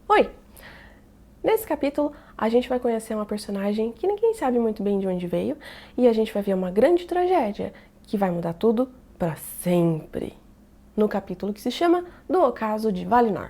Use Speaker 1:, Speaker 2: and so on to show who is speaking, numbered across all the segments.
Speaker 1: Oi! Nesse capítulo, a gente vai conhecer uma personagem que ninguém sabe muito bem de onde veio e a gente vai ver uma grande tragédia que vai mudar tudo para sempre. No capítulo que se chama Do Ocaso de Valinor.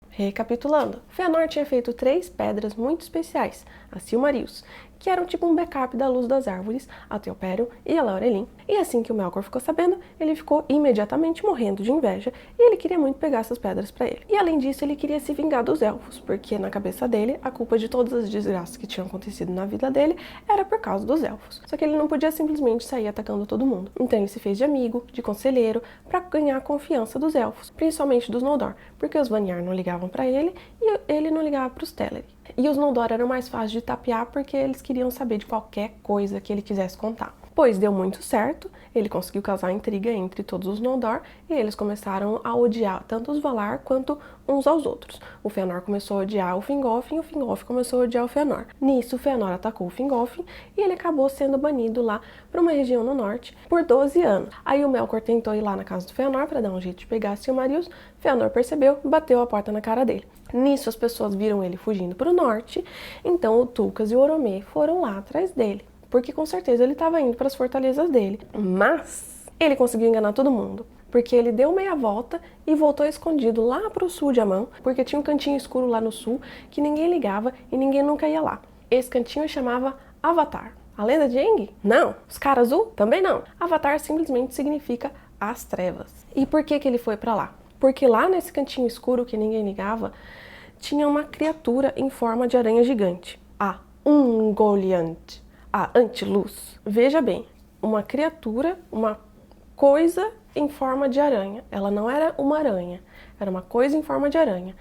Speaker 1: Recapitulando, Fëanor tinha feito 3 pedras muito especiais, as Silmarils, que eram tipo um backup da luz das árvores, a Theoperon e a Laurelin. E assim que o Melkor ficou sabendo, ele ficou imediatamente morrendo de inveja e ele queria muito pegar essas pedras para ele. E além disso, ele queria se vingar dos elfos, porque na cabeça dele, a culpa de todas as desgraças que tinham acontecido na vida dele era por causa dos elfos. Só que ele não podia simplesmente sair atacando todo mundo. Então ele se fez de amigo, de conselheiro, para ganhar a confiança dos elfos, principalmente dos Noldor, porque os Vanyar não ligavam para ele e ele não ligava para os Teleri. E os Noldor eram mais fáceis de tapear porque eles queriam saber de qualquer coisa que ele quisesse contar. Pois deu muito certo, ele conseguiu causar intriga entre todos os Noldor e eles começaram a odiar tanto os Valar quanto uns aos outros. O Fëanor começou a odiar o Fingolfin e o Fingolfin começou a odiar o Fëanor. Nisso, o Fëanor atacou o Fingolfin e ele acabou sendo banido lá para uma região no norte por 12 anos. Aí o Melkor tentou ir lá na casa do Fëanor para dar um jeito de pegar as Silmarils. Fëanor percebeu, bateu a porta na cara dele. Nisso, as pessoas viram ele fugindo para o norte, então o Tulkas e o Oromê foram lá atrás dele, porque com certeza ele estava indo para as fortalezas dele. Mas ele conseguiu enganar todo mundo, porque ele deu meia volta e voltou escondido lá para o sul de Aman, porque tinha um cantinho escuro lá no sul que ninguém ligava e ninguém nunca ia lá. Esse cantinho chamava Avatar. A lenda de Aang? Não. Os caras azul? Também não. Avatar simplesmente significa as trevas. E por que ele foi para lá? Porque lá nesse cantinho escuro que ninguém ligava, tinha uma criatura em forma de aranha gigante, a Ungoliant, a Antiluz. Veja bem, uma criatura, uma coisa em forma de aranha. Ela não era uma aranha, era uma coisa em forma de aranha.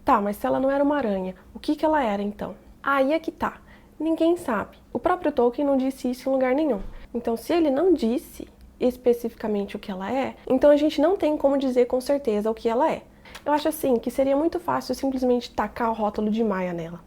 Speaker 1: Tá, mas se ela não era uma aranha, o que ela era então? Aí é que tá, ninguém sabe. O próprio Tolkien não disse isso em lugar nenhum. Então, se ele não disse especificamente o que ela é, então a gente não tem como dizer com certeza o que ela é. Eu acho assim que seria muito fácil simplesmente tacar o rótulo de Maia nela.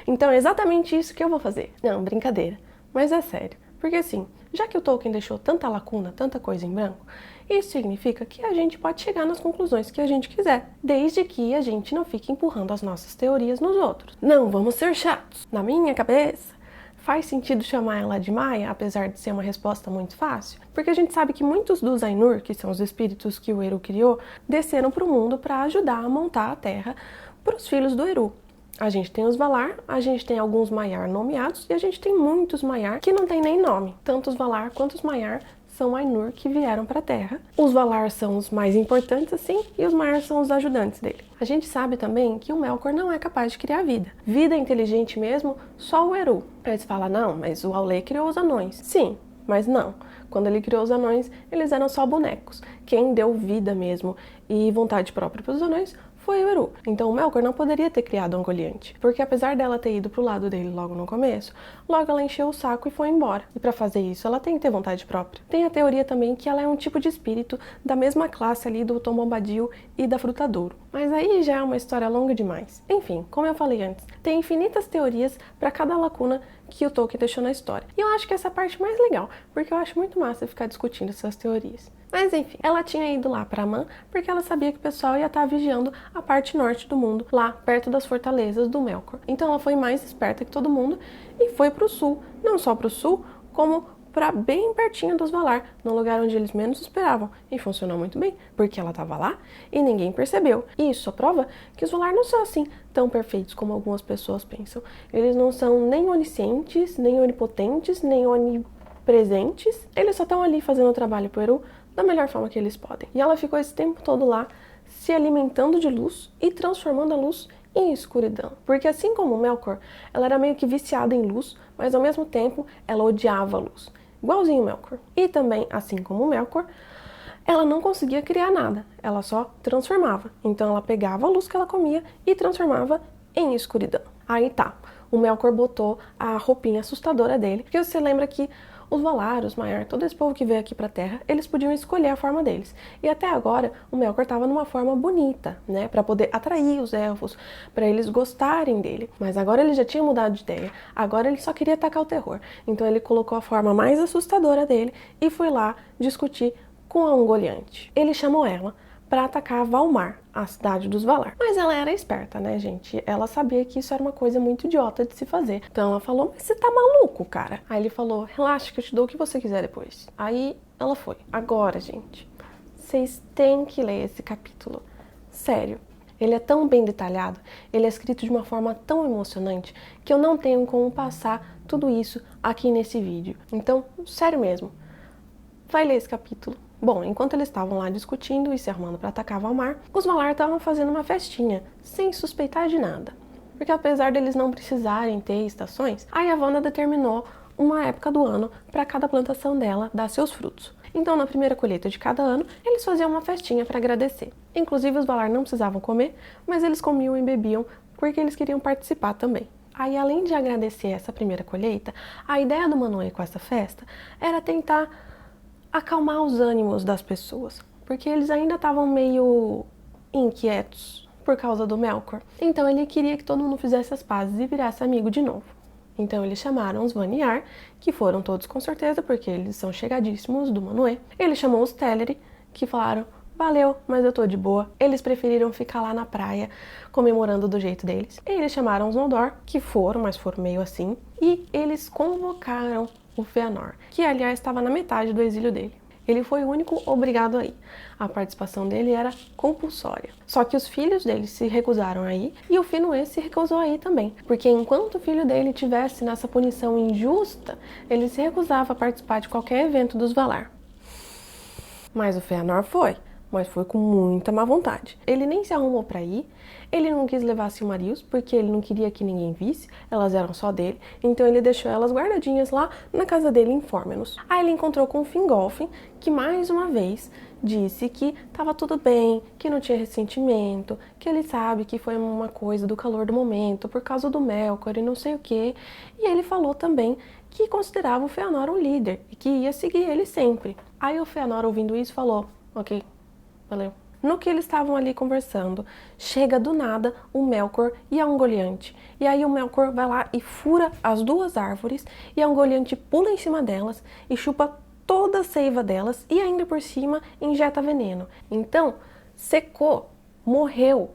Speaker 1: Então é exatamente isso que eu vou fazer. Não, brincadeira. Mas é sério. Porque assim, já que o Tolkien deixou tanta lacuna, tanta coisa em branco, isso significa que a gente pode chegar nas conclusões que a gente quiser, desde que a gente não fique empurrando as nossas teorias nos outros. Não vamos ser chatos. Na minha cabeça, faz sentido chamar ela de Maia, apesar de ser uma resposta muito fácil? Porque a gente sabe que muitos dos Ainur, que são os espíritos que o Eru criou, desceram para o mundo para ajudar a montar a Terra para os filhos do Eru. A gente tem os Valar, a gente tem alguns Maiar nomeados e a gente tem muitos Maiar que não tem nem nome. Tanto os Valar quanto os Maiar são Ainur que vieram para a Terra. Os Valar são os mais importantes, assim, e os Maiar são os ajudantes dele. A gente sabe também que o Melkor não é capaz de criar vida. Vida inteligente mesmo, só o Eru. Aí você fala, não, mas o Aule criou os anões. Sim, mas não. Quando ele criou os anões, eles eram só bonecos. Quem deu vida mesmo e vontade própria para os anões foi o Eru. Então o Melkor não poderia ter criado a Ungoliant, porque apesar dela ter ido pro lado dele logo no começo, logo ela encheu o saco e foi embora. E para fazer isso, ela tem que ter vontade própria. Tem a teoria também que ela é um tipo de espírito da mesma classe ali do Tom Bombadil e da Frutadouro. Mas aí já é uma história longa demais. Enfim, como eu falei antes, tem infinitas teorias para cada lacuna que o Tolkien deixou na história. E eu acho que essa é a parte mais legal, porque eu acho muito massa ficar discutindo essas teorias. Mas enfim, ela tinha ido lá para Aman porque ela sabia que o pessoal ia estar vigiando a parte norte do mundo, lá perto das fortalezas do Melkor. Então ela foi mais esperta que todo mundo e foi para o sul, não só para o sul, como para bem pertinho dos Valar, no lugar onde eles menos esperavam. E funcionou muito bem, porque ela estava lá e ninguém percebeu. E isso só prova que os Valar não são assim tão perfeitos como algumas pessoas pensam. Eles não são nem oniscientes, nem onipotentes, nem onipresentes. Eles só estão ali fazendo o trabalho pro Eru da melhor forma que eles podem. E ela ficou esse tempo todo lá, se alimentando de luz e transformando a luz em escuridão. Porque assim como Melkor, ela era meio que viciada em luz, mas ao mesmo tempo ela odiava a luz. Igualzinho o Melkor. E também, assim como o Melkor, ela não conseguia criar nada, ela só transformava. Então ela pegava a luz que ela comia e transformava em escuridão. Aí tá, o Melkor botou a roupinha assustadora dele, porque você lembra que os Valar, os Maiar, todo esse povo que veio aqui pra Terra, eles podiam escolher a forma deles. E até agora, o Melkor estava numa forma bonita, né? Pra poder atrair os elfos, pra eles gostarem dele. Mas agora ele já tinha mudado de ideia. Agora ele só queria atacar o terror. Então ele colocou a forma mais assustadora dele e foi lá discutir com a Ungoliant. Ele chamou ela para atacar Valmar, a cidade dos Valar. Mas ela era esperta, né, gente? Ela sabia que isso era uma coisa muito idiota de se fazer. Então ela falou, mas você tá maluco, cara? Aí ele falou, relaxa que eu te dou o que você quiser depois. Aí ela foi. Agora, gente, vocês têm que ler esse capítulo. Sério. Ele é tão bem detalhado, ele é escrito de uma forma tão emocionante que eu não tenho como passar tudo isso aqui nesse vídeo. Então, sério mesmo, vai ler esse capítulo. Bom, enquanto eles estavam lá discutindo e se arrumando para atacar Valmar, os Valar estavam fazendo uma festinha, sem suspeitar de nada. Porque apesar deles não precisarem ter estações, a Yavanna determinou uma época do ano para cada plantação dela dar seus frutos. Então, na primeira colheita de cada ano, eles faziam uma festinha para agradecer. Inclusive, os Valar não precisavam comer, mas eles comiam e bebiam porque eles queriam participar também. Aí, além de agradecer essa primeira colheita, a ideia do Manwë com essa festa era tentar acalmar os ânimos das pessoas, porque eles ainda estavam meio inquietos por causa do Melkor. Então, ele queria que todo mundo fizesse as pazes e virasse amigo de novo. Então eles chamaram os Vanyar, que foram todos com certeza, porque eles são chegadíssimos do Manwë. Ele chamou os Teleri, que falaram, valeu, mas eu tô de boa. Eles preferiram ficar lá na praia, comemorando do jeito deles. E eles chamaram os Noldor, que foram, mas foram meio assim. E eles convocaram o Fëanor, que aliás estava na metade do exílio dele. Ele foi o único obrigado a ir. A participação dele era compulsória. Só que os filhos dele se recusaram a ir e o Finwë se recusou a ir também. Porque enquanto o filho dele estivesse nessa punição injusta, ele se recusava a participar de qualquer evento dos Valar. Mas o Fëanor foi. Mas foi com muita má vontade. Ele nem se arrumou para ir, ele não quis levar Silmarils, porque ele não queria que ninguém visse, elas eram só dele, então ele deixou elas guardadinhas lá na casa dele em Fórmenos. Aí ele encontrou com o Fingolfin, que mais uma vez disse que estava tudo bem, que não tinha ressentimento, que ele sabe que foi uma coisa do calor do momento, por causa do Melkor e não sei o que. E ele falou também que considerava o Fëanor um líder e que ia seguir ele sempre. Aí o Fëanor, ouvindo isso, falou, ok, valeu. No que eles estavam ali conversando, chega do nada o Melkor e a Ungoliant. E aí o Melkor vai lá e fura as duas árvores e a Ungoliant pula em cima delas e chupa toda a seiva delas e ainda por cima injeta veneno. Então, secou, morreu,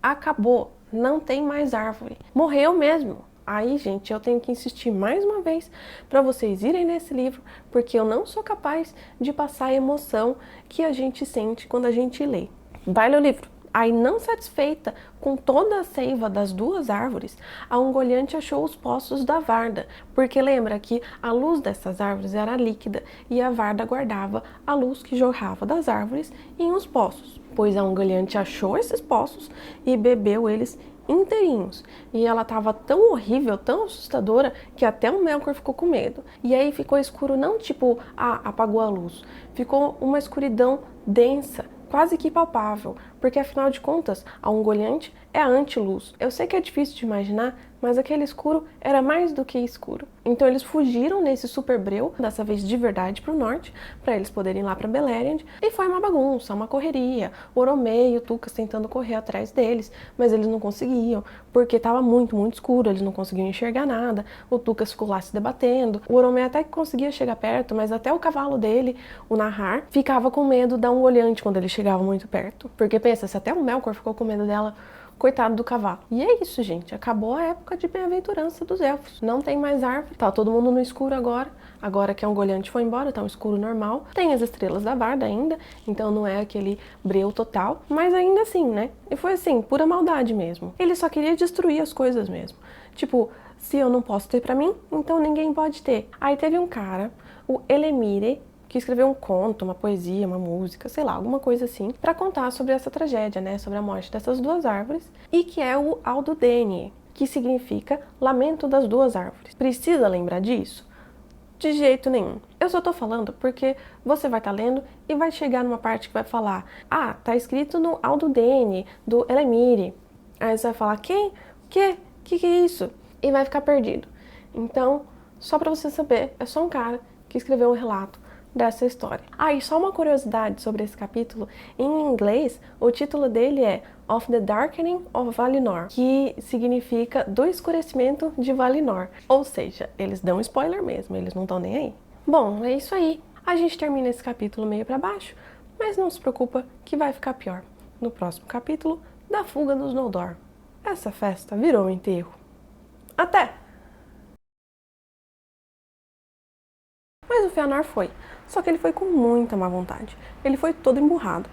Speaker 1: acabou, não tem mais árvore. Morreu mesmo. Aí, gente, eu tenho que insistir mais uma vez para vocês irem nesse livro, porque eu não sou capaz de passar a emoção que a gente sente quando a gente lê. Vai ler o livro. Aí, não satisfeita com toda a seiva das duas árvores, a Ungoliant achou os poços da Varda, porque lembra que a luz dessas árvores era líquida e a Varda guardava a luz que jorrava das árvores em os poços. Pois a Ungoliant achou esses poços e bebeu eles inteirinhos. E ela tava tão horrível, tão assustadora, que até o Melkor ficou com medo. E aí ficou escuro, não tipo, apagou a luz. Ficou uma escuridão densa, quase que palpável, porque afinal de contas, a Ungoliant é a anti-luz. Eu sei que é difícil de imaginar, mas aquele escuro era mais do que escuro. Então eles fugiram nesse super breu, dessa vez de verdade pro norte, para eles poderem ir lá para Beleriand, e foi uma bagunça, uma correria. O Oromei e o Tucas tentando correr atrás deles, mas eles não conseguiam, porque estava muito escuro, eles não conseguiam enxergar nada. O Tucas ficou lá se debatendo. O Oromei até que conseguia chegar perto, mas até o cavalo dele, o Nahar, ficava com medo da Ungoliant quando ele chegava muito perto. Porque pensa, se até o Melkor ficou com medo dela, coitado do cavalo. E é isso, gente. Acabou a época de bem-aventurança dos elfos. Não tem mais árvore. Tá todo mundo no escuro agora. Agora que a Ungoliant foi embora, tá um escuro normal. Tem as estrelas da Varda ainda, então não é aquele breu total. Mas ainda assim, né? E foi assim, pura maldade mesmo. Ele só queria destruir as coisas mesmo. Tipo, se eu não posso ter pra mim, então ninguém pode ter. Aí teve um cara, o Elemire, que escreveu um conto, uma poesia, uma música, sei lá, alguma coisa assim, para contar sobre essa tragédia, né, sobre a morte dessas duas árvores, e que é o Aldudene, que significa lamento das duas árvores. Precisa lembrar disso? De jeito nenhum. Eu só tô falando porque você vai estar lendo e vai chegar numa parte que vai falar, tá escrito no Aldudene, do Elemire. Aí você vai falar, quem? O quê? Que é isso? E vai ficar perdido. Então, só para você saber, é só um cara que escreveu um relato dessa história. E só uma curiosidade sobre esse capítulo. Em inglês, o título dele é Of the Darkening of Valinor, que significa do escurecimento de Valinor. Ou seja, eles dão spoiler mesmo, eles não estão nem aí. Bom, é isso aí. A gente termina esse capítulo meio para baixo, Mas não se preocupa que vai ficar pior. No próximo capítulo, da fuga dos Noldor. Essa festa virou um enterro. Até! Mas o Fëanor foi, só que ele foi com muita má vontade. Ele foi todo emburrado.